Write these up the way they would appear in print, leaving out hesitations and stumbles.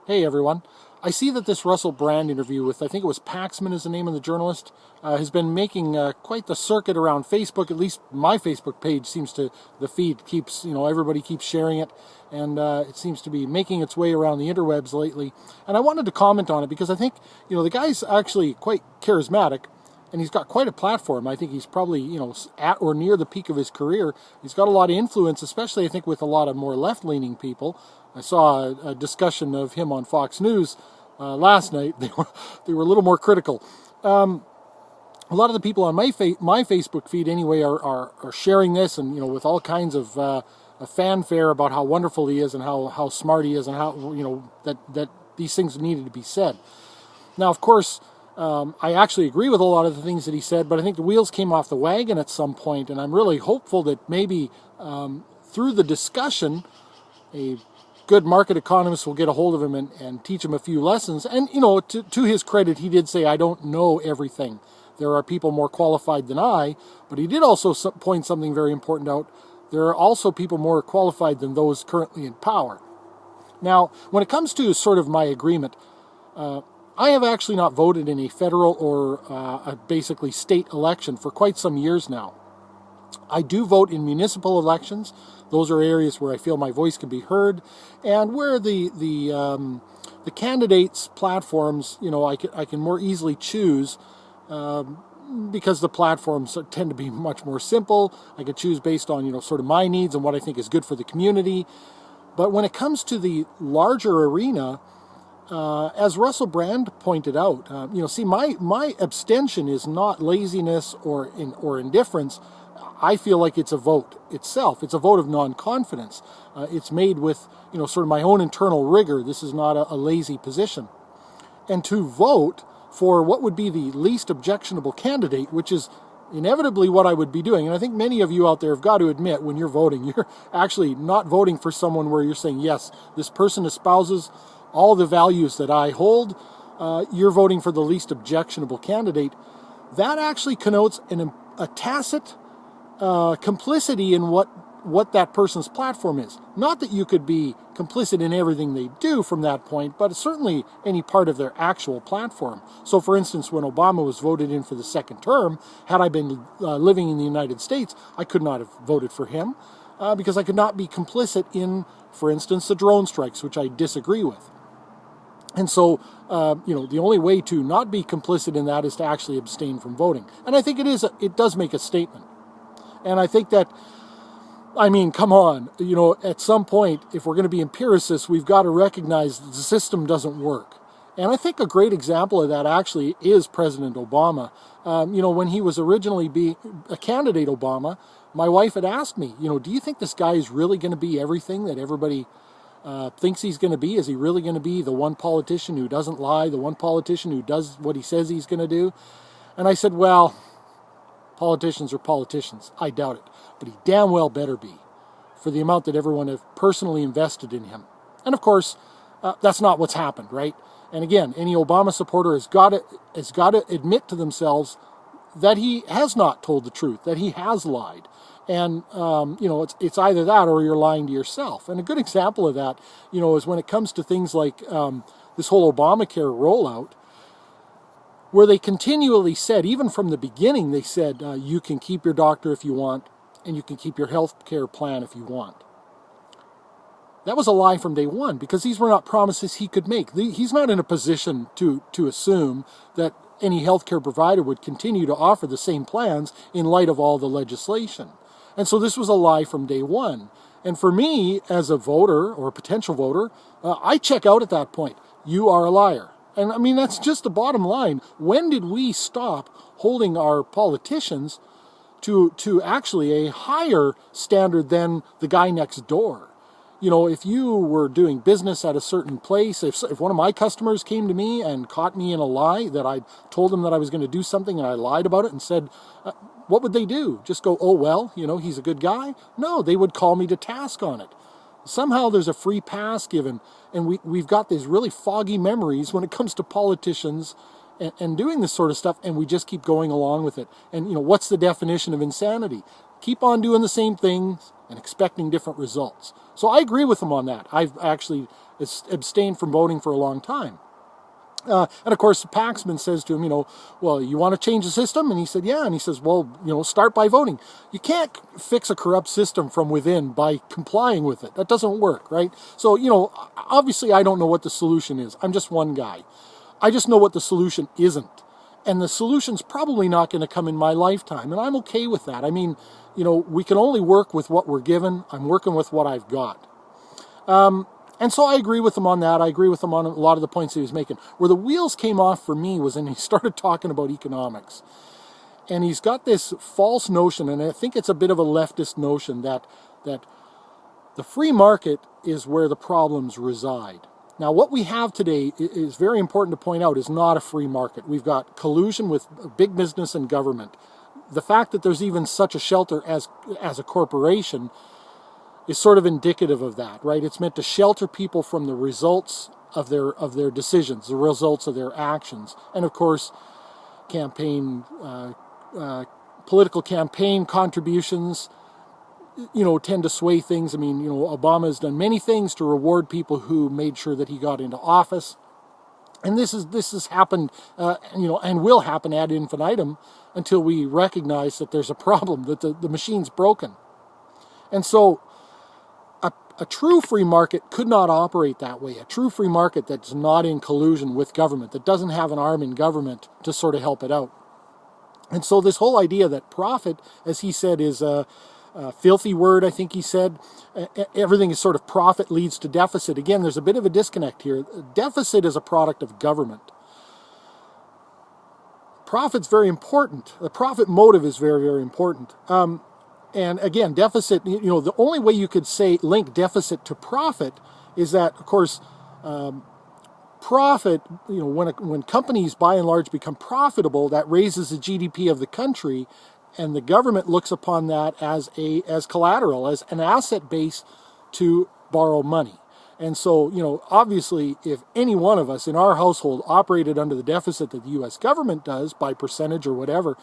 Hey everyone. I see that this Russell Brand interview with, I think it was Paxman is the name of the journalist, has been making quite the circuit around Facebook. At least my Facebook page seems to, the feed keeps, everybody keeps sharing it, and it seems to be making its way around the interwebs lately. And I wanted to comment on it because I think, the guy's actually quite charismatic, and he's got quite a platform. I think he's probably, at or near the peak of his career. He's got a lot of influence, especially I think with a lot of more left-leaning people. I saw a discussion of him on Fox News last night. They were a little more critical. A lot of the people on my Facebook feed anyway are sharing this, and with all kinds of a fanfare about how wonderful he is and how smart he is, and how that these things needed to be said. Now, of course, I actually agree with a lot of the things that he said, but I think the wheels came off the wagon at some point, and I'm really hopeful that maybe through the discussion, a good market economist will get a hold of him and teach him a few lessons. And, to his credit, he did say, I don't know everything. There are people more qualified than I, but he did also point something very important out. There are also people more qualified than those currently in power. Now, when it comes to sort of my agreement, I have actually not voted in a federal or a basically state election for quite some years now. I do vote in municipal elections. Those are areas where I feel my voice can be heard, and where the candidates' platforms, I can more easily choose because the platforms tend to be much more simple. I can choose based on sort of my needs and what I think is good for the community. But when it comes to the larger arena, as Russell Brand pointed out, see, my abstention is not laziness or indifference. I feel like it's a vote itself. It's a vote of non-confidence. It's made with, sort of my own internal rigor. This is not a lazy position. And to vote for what would be the least objectionable candidate, which is inevitably what I would be doing. And I think many of you out there have got to admit, when you're voting, you're actually not voting for someone where you're saying, yes, this person espouses all the values that I hold. You're voting for the least objectionable candidate. That actually connotes a tacit complicity in what that person's platform is. Not that you could be complicit in everything they do from that point, but certainly any part of their actual platform. So, for instance, when Obama was voted in for the second term, had I been living in the United States, I could not have voted for him because I could not be complicit in, for instance, the drone strikes, which I disagree with. And so, the only way to not be complicit in that is to actually abstain from voting. And I think it does make a statement. And I think that, come on, at some point, if we're going to be empiricists, we've got to recognize that the system doesn't work. And I think a great example of that actually is President Obama. When he was originally a candidate, Obama, my wife had asked me, do you think this guy is really going to be everything that everybody thinks he's going to be? Is he really going to be the one politician who doesn't lie, the one politician who does what he says he's going to do? And I said, well, politicians are politicians. I doubt it. But he damn well better be, for the amount that everyone have personally invested in him. And of course, that's not what's happened, right? And again, any Obama supporter has got to admit to themselves that he has not told the truth, that he has lied. And, it's either that or you're lying to yourself. And a good example of that, is when it comes to things like this whole Obamacare rollout, where they continually said, even from the beginning, they said, you can keep your doctor if you want, and you can keep your health care plan if you want. That was a lie from day one, because these were not promises he could make. He's not in a position to assume that any healthcare provider would continue to offer the same plans in light of all the legislation. And so this was a lie from day one. And for me, as a voter or a potential voter, I check out at that point. You are a liar. And that's just the bottom line. When did we stop holding our politicians to actually a higher standard than the guy next door? If you were doing business at a certain place, if one of my customers came to me and caught me in a lie, that I told them that I was going to do something and I lied about it and said, what would they do? Just go, oh, well, he's a good guy? No, they would call me to task on it. Somehow there's a free pass given, and we've got these really foggy memories when it comes to politicians and doing this sort of stuff, and we just keep going along with it. And, what's the definition of insanity? keep on doing the same things and expecting different results. So I agree with him on that. I've actually abstained from voting for a long time. And of course, Paxman says to him, well, you want to change the system? And he said, yeah. And he says, well, start by voting. You can't fix a corrupt system from within by complying with it. That doesn't work, right? So, obviously I don't know what the solution is. I'm just one guy. I just know what the solution isn't. And the solution's probably not going to come in my lifetime. And I'm okay with that. I mean, we can only work with what we're given. I'm working with what I've got. And so I agree with him on that. I agree with him on a lot of the points he was making. Where the wheels came off for me was when he started talking about economics. And he's got this false notion, and I think it's a bit of a leftist notion, that the free market is where the problems reside. Now, what we have today is very important to point out is not a free market. We've got collusion with big business and government. The fact that there's even such a shelter as a corporation is sort of indicative of that, right? It's meant to shelter people from the results of their decisions, the results of their actions. And of course, political campaign contributions, tend to sway things. I mean, Obama has done many things to reward people who made sure that he got into office. And this has happened, and will happen ad infinitum until we recognize that there's a problem, that the machine's broken. And so a true free market could not operate that way. A true free market that's not in collusion with government, that doesn't have an arm in government to sort of help it out. And so this whole idea that profit, as he said, is a filthy word, I think he said. Everything is sort of profit leads to deficit. Again, there's a bit of a disconnect here. Deficit is a product of government. Profit's very important. The profit motive is very, very important. And again, deficit, the only way you could link deficit to profit is that, of course, profit, when companies by and large become profitable, that raises the GDP of the country, and the government looks upon that as collateral, as an asset base to borrow money. And so, obviously, if any one of us in our household operated under the deficit that the U.S. government does by percentage or whatever,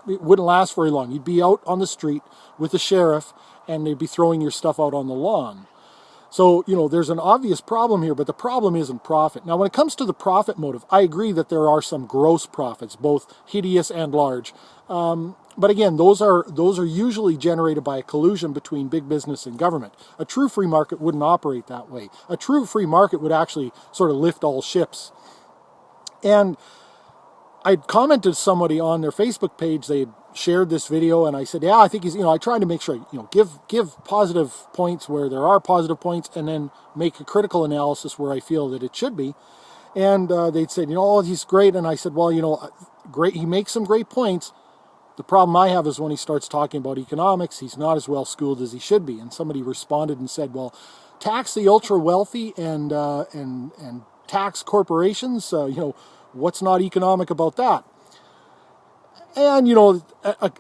it wouldn't last very long. You'd be out on the street with the sheriff, and they'd be throwing your stuff out on the lawn. So, there's an obvious problem here, but the problem isn't profit. Now, when it comes to the profit motive, I agree that there are some gross profits, both hideous and large. But again, those are usually generated by a collusion between big business and government. A true free market wouldn't operate that way. A true free market would actually sort of lift all ships. And I'd commented to somebody on their Facebook page, they had shared this video, and I said, yeah, I think he's, I tried to make sure, give positive points where there are positive points, and then make a critical analysis where I feel that it should be. And they'd said, he's great. And I said, well, great, he makes some great points. The problem I have is when he starts talking about economics, he's not as well schooled as he should be. And somebody responded and said, well, tax the ultra wealthy and tax corporations. What's not economic about that? And,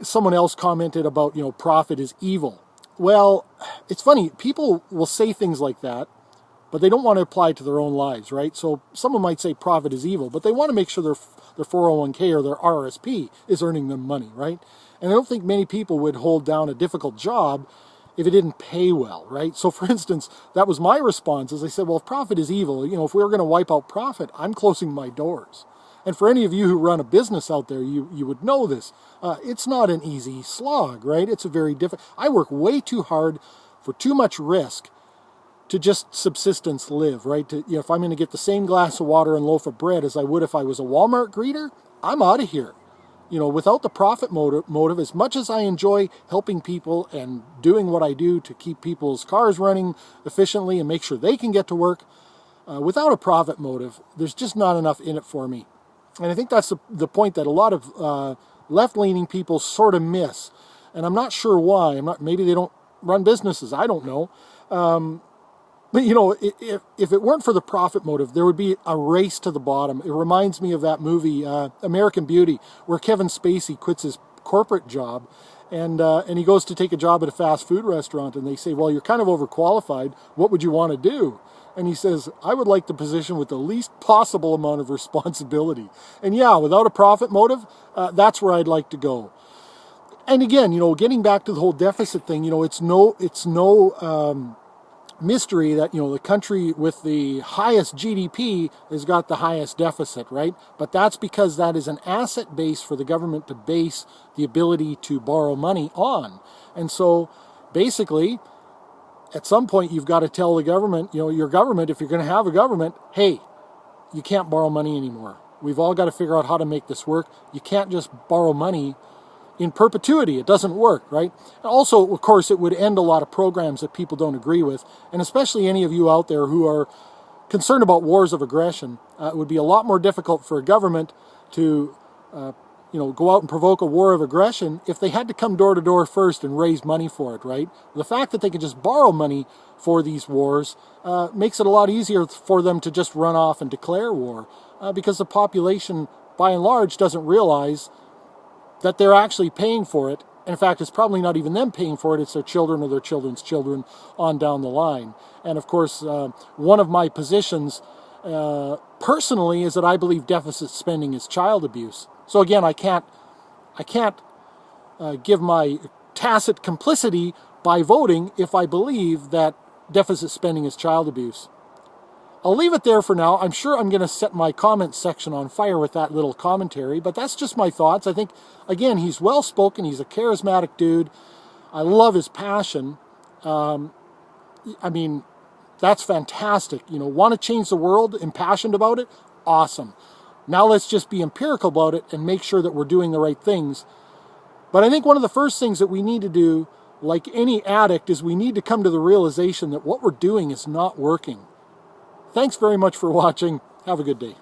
someone else commented about, profit is evil. Well, it's funny. People will say things like that, but they don't want to apply it to their own lives, right? So someone might say profit is evil, but they want to make sure their 401k or their RSP is earning them money, right? And I don't think many people would hold down a difficult job if it didn't pay well, right? So for instance, that was my response, as I said, well, if profit is evil, if we were going to wipe out profit, I'm closing my doors. And for any of you who run a business out there, you would know this. It's not an easy slog, right? It's a very difficult. I work way too hard for too much risk to just subsistence live, right? If I'm going to get the same glass of water and loaf of bread as I would if I was a Walmart greeter, I'm out of here. Without the profit motive, as much as I enjoy helping people and doing what I do to keep people's cars running efficiently and make sure they can get to work, without a profit motive, there's just not enough in it for me. And I think that's the point that a lot of left-leaning people sort of miss. And I'm not sure why. Maybe they don't run businesses. I don't know. But, if it weren't for the profit motive, there would be a race to the bottom. It reminds me of that movie, American Beauty, where Kevin Spacey quits his corporate job and he goes to take a job at a fast food restaurant, and they say, well, you're kind of overqualified. What would you want to do? And he says, I would like the position with the least possible amount of responsibility. And yeah, without a profit motive, that's where I'd like to go. And again, getting back to the whole deficit thing, it's no mystery that, the country with the highest GDP has got the highest deficit, right? But that's because that is an asset base for the government to base the ability to borrow money on. And so basically, at some point, you've got to tell the government, your government, if you're going to have a government, hey, you can't borrow money anymore. We've all got to figure out how to make this work. You can't just borrow money in perpetuity. It doesn't work, right? And also, of course, it would end a lot of programs that people don't agree with, and especially any of you out there who are concerned about wars of aggression. It would be a lot more difficult for a government to go out and provoke a war of aggression if they had to come door to door first and raise money for it, right? The fact that they can just borrow money for these wars makes it a lot easier for them to just run off and declare war, because the population, by and large, doesn't realize that they're actually paying for it. In fact, it's probably not even them paying for it, it's their children or their children's children on down the line. And of course, one of my positions personally is that I believe deficit spending is child abuse. So again, I can't give my tacit complicity by voting if I believe that deficit spending is child abuse. I'll leave it there for now. I'm sure I'm going to set my comment section on fire with that little commentary, but that's just my thoughts. I think, again, he's well-spoken. He's a charismatic dude. I love his passion. I mean, that's fantastic. Want to change the world, impassioned about it? Awesome. Now let's just be empirical about it and make sure that we're doing the right things. But I think one of the first things that we need to do, like any addict, is we need to come to the realization that what we're doing is not working. Thanks very much for watching. Have a good day.